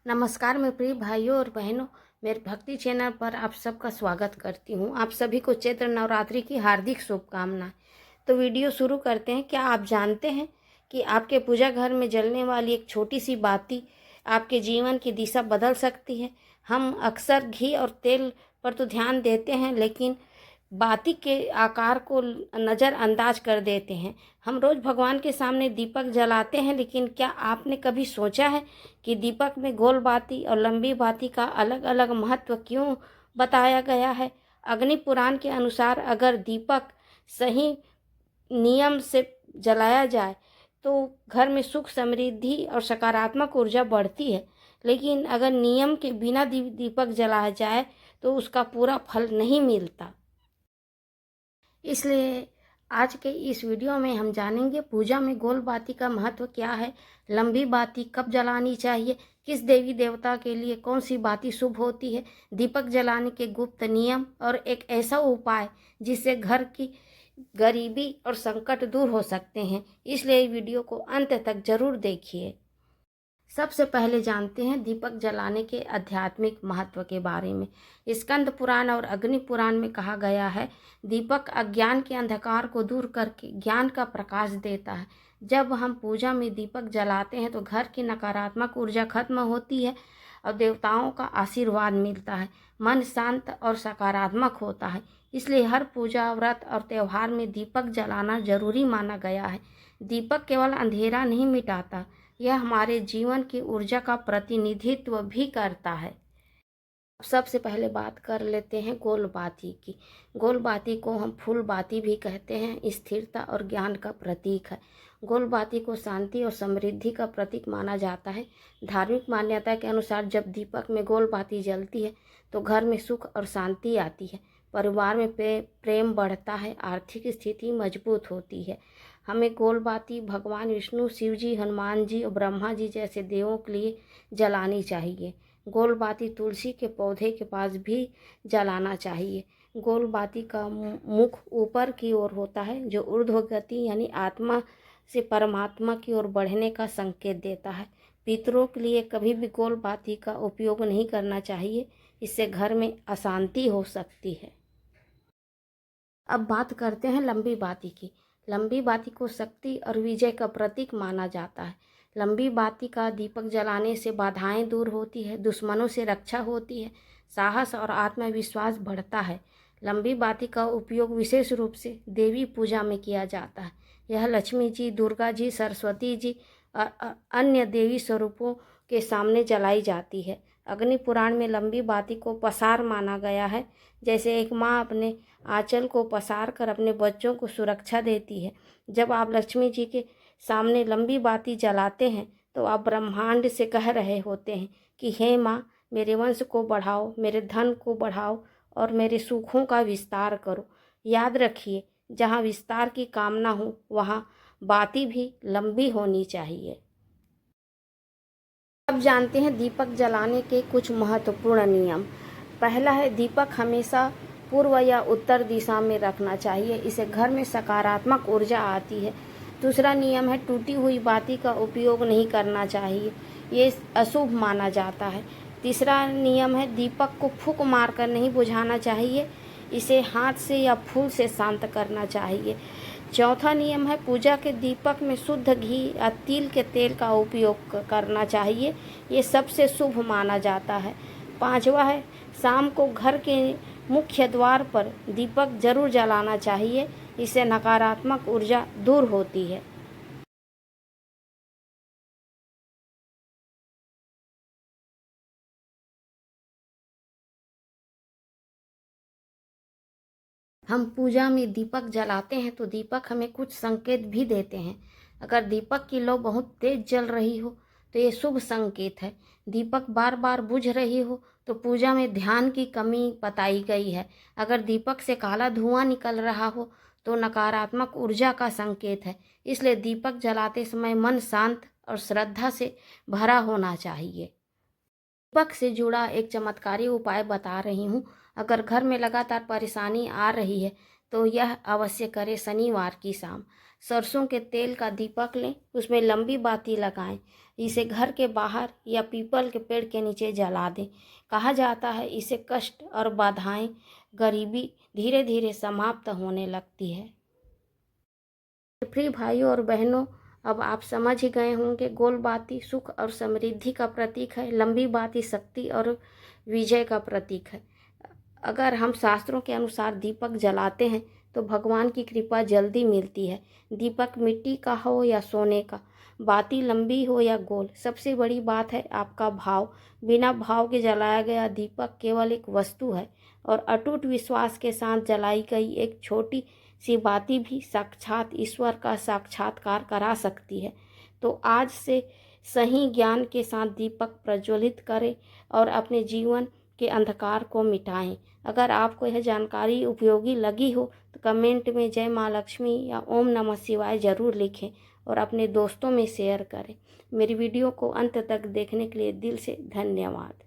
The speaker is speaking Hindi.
नमस्कार मेरे प्रिय भाइयों और बहनों, मेरे भक्ति चैनल पर आप सबका स्वागत करती हूँ। आप सभी को चैत्र नवरात्रि की हार्दिक शुभकामनाएं। तो वीडियो शुरू करते हैं। क्या आप जानते हैं कि आपके पूजा घर में जलने वाली एक छोटी सी बाती आपके जीवन की दिशा बदल सकती है। हम अक्सर घी और तेल पर तो ध्यान देते हैं, लेकिन बाती के आकार को नज़रअंदाज कर देते हैं। हम रोज़ भगवान के सामने दीपक जलाते हैं, लेकिन क्या आपने कभी सोचा है कि दीपक में गोल बाती और लंबी बाती का अलग अलग महत्व क्यों बताया गया है? अग्नि पुराण के अनुसार अगर दीपक सही नियम से जलाया जाए तो घर में सुख, समृद्धि और सकारात्मक ऊर्जा बढ़ती है। लेकिन अगर नियम के बिना दीपक जलाया जाए तो उसका पूरा फल नहीं मिलता। इसलिए आज के इस वीडियो में हम जानेंगे पूजा में गोल बाती का महत्व क्या है, लंबी बाती कब जलानी चाहिए, किस देवी देवता के लिए कौन सी बाती शुभ होती है, दीपक जलाने के गुप्त नियम और एक ऐसा उपाय जिससे घर की गरीबी और संकट दूर हो सकते हैं। इसलिए वीडियो को अंत तक जरूर देखिए। सबसे पहले जानते हैं दीपक जलाने के आध्यात्मिक महत्व के बारे में। स्कंद पुराण और अग्नि पुराण में कहा गया है, दीपक अज्ञान के अंधकार को दूर करके ज्ञान का प्रकाश देता है। जब हम पूजा में दीपक जलाते हैं तो घर की नकारात्मक ऊर्जा खत्म होती है और देवताओं का आशीर्वाद मिलता है। मन शांत और सकारात्मक होता है। इसलिए हर पूजा, व्रत और त्यौहार में दीपक जलाना जरूरी माना गया है। दीपक केवल अंधेरा नहीं मिटाता, यह हमारे जीवन की ऊर्जा का प्रतिनिधित्व भी करता है। सबसे पहले बात कर लेते हैं गोल बाती की। गोल बाती को हम फूल बाती भी कहते हैं। स्थिरता और ज्ञान का प्रतीक है। गोल बाती को शांति और समृद्धि का प्रतीक माना जाता है। धार्मिक मान्यता के अनुसार जब दीपक में गोल बाती जलती है तो घर में सुख और शांति आती है, परिवार में प्रेम बढ़ता है, आर्थिक स्थिति मजबूत होती है। हमें गोल बाती भगवान विष्णु, शिव जी, हनुमान जी और ब्रह्मा जी जैसे देवों के लिए जलानी चाहिए। गोल बाती तुलसी के पौधे के पास भी जलाना चाहिए। गोल बाती का मुख ऊपर की ओर होता है, जो ऊर्ध्वगति यानी आत्मा से परमात्मा की ओर बढ़ने का संकेत देता है। पितरों के लिए कभी भी गोल बाती का उपयोग नहीं करना चाहिए, इससे घर में अशांति हो सकती है। अब बात करते हैं लंबी बाती की। लंबी बाती को शक्ति और विजय का प्रतीक माना जाता है। लंबी बाती का दीपक जलाने से बाधाएं दूर होती है, दुश्मनों से रक्षा होती है, साहस और आत्मविश्वास बढ़ता है। लंबी बाती का उपयोग विशेष रूप से देवी पूजा में किया जाता है। यह लक्ष्मी जी, दुर्गा जी, सरस्वती जी और अन्य देवी स्वरूपों के सामने जलाई जाती है। अग्नि पुराण में लंबी बाती को पसार माना गया है। जैसे एक माँ अपने आंचल को पसार कर अपने बच्चों को सुरक्षा देती है। जब आप लक्ष्मी जी के सामने लंबी बाती जलाते हैं तो आप ब्रह्मांड से कह रहे होते हैं कि हे माँ, मेरे वंश को बढ़ाओ, मेरे धन को बढ़ाओ और मेरे सुखों का विस्तार करो। याद रखिए, जहाँ विस्तार की कामना हो वहाँ बाती भी लंबी होनी चाहिए। अब जानते हैं दीपक जलाने के कुछ महत्वपूर्ण नियम। पहला है, दीपक हमेशा पूर्व या उत्तर दिशा में रखना चाहिए, इससे घर में सकारात्मक ऊर्जा आती है। दूसरा नियम है, टूटी हुई बाती का उपयोग नहीं करना चाहिए, ये अशुभ माना जाता है। तीसरा नियम है, दीपक को फूंक मारकर नहीं बुझाना चाहिए, इसे हाथ से या फूल से शांत करना चाहिए। चौथा नियम है, पूजा के दीपक में शुद्ध घी या तिल के तेल का उपयोग करना चाहिए, ये सबसे शुभ माना जाता है। पांचवा है, शाम को घर के मुख्य द्वार पर दीपक जरूर जलाना चाहिए, इससे नकारात्मक ऊर्जा दूर होती है। हम पूजा में दीपक जलाते हैं तो दीपक हमें कुछ संकेत भी देते हैं। अगर दीपक की लौ बहुत तेज जल रही हो तो ये शुभ संकेत है। दीपक बार बार बुझ रही हो तो पूजा में ध्यान की कमी बताई गई है। अगर दीपक से काला धुआं निकल रहा हो तो नकारात्मक ऊर्जा का संकेत है। इसलिए दीपक जलाते समय मन शांत और श्रद्धा से भरा होना चाहिए। दीपक से जुड़ा एक चमत्कारी उपाय बता रही हूँ। अगर घर में लगातार परेशानी आ रही है तो यह अवश्य करें। शनिवार की शाम सरसों के तेल का दीपक लें, उसमें लंबी बाती लगाएं, इसे घर के बाहर या पीपल के पेड़ के नीचे जला दें। कहा जाता है इससे कष्ट और बाधाएं, गरीबी धीरे धीरे समाप्त होने लगती है। प्रिय भाइयों और बहनों, अब आप समझ ही गए होंगे, गोल बाती सुख और समृद्धि का प्रतीक है, लंबी बाती शक्ति और विजय का प्रतीक है। अगर हम शास्त्रों के अनुसार दीपक जलाते हैं तो भगवान की कृपा जल्दी मिलती है। दीपक मिट्टी का हो या सोने का, बाती लंबी हो या गोल, सबसे बड़ी बात है आपका भाव। बिना भाव के जलाया गया दीपक केवल एक वस्तु है, और अटूट विश्वास के साथ जलाई गई एक छोटी सी बाती भी साक्षात ईश्वर का साक्षात्कार करा सकती है। तो आज से सही ज्ञान के साथ दीपक प्रज्वलित करें और अपने जीवन के अंधकार को मिटाएं। अगर आपको यह जानकारी उपयोगी लगी हो तो कमेंट में जय माँ लक्ष्मी या ओम नमः शिवाय ज़रूर लिखें और अपने दोस्तों में शेयर करें। मेरी वीडियो को अंत तक देखने के लिए दिल से धन्यवाद।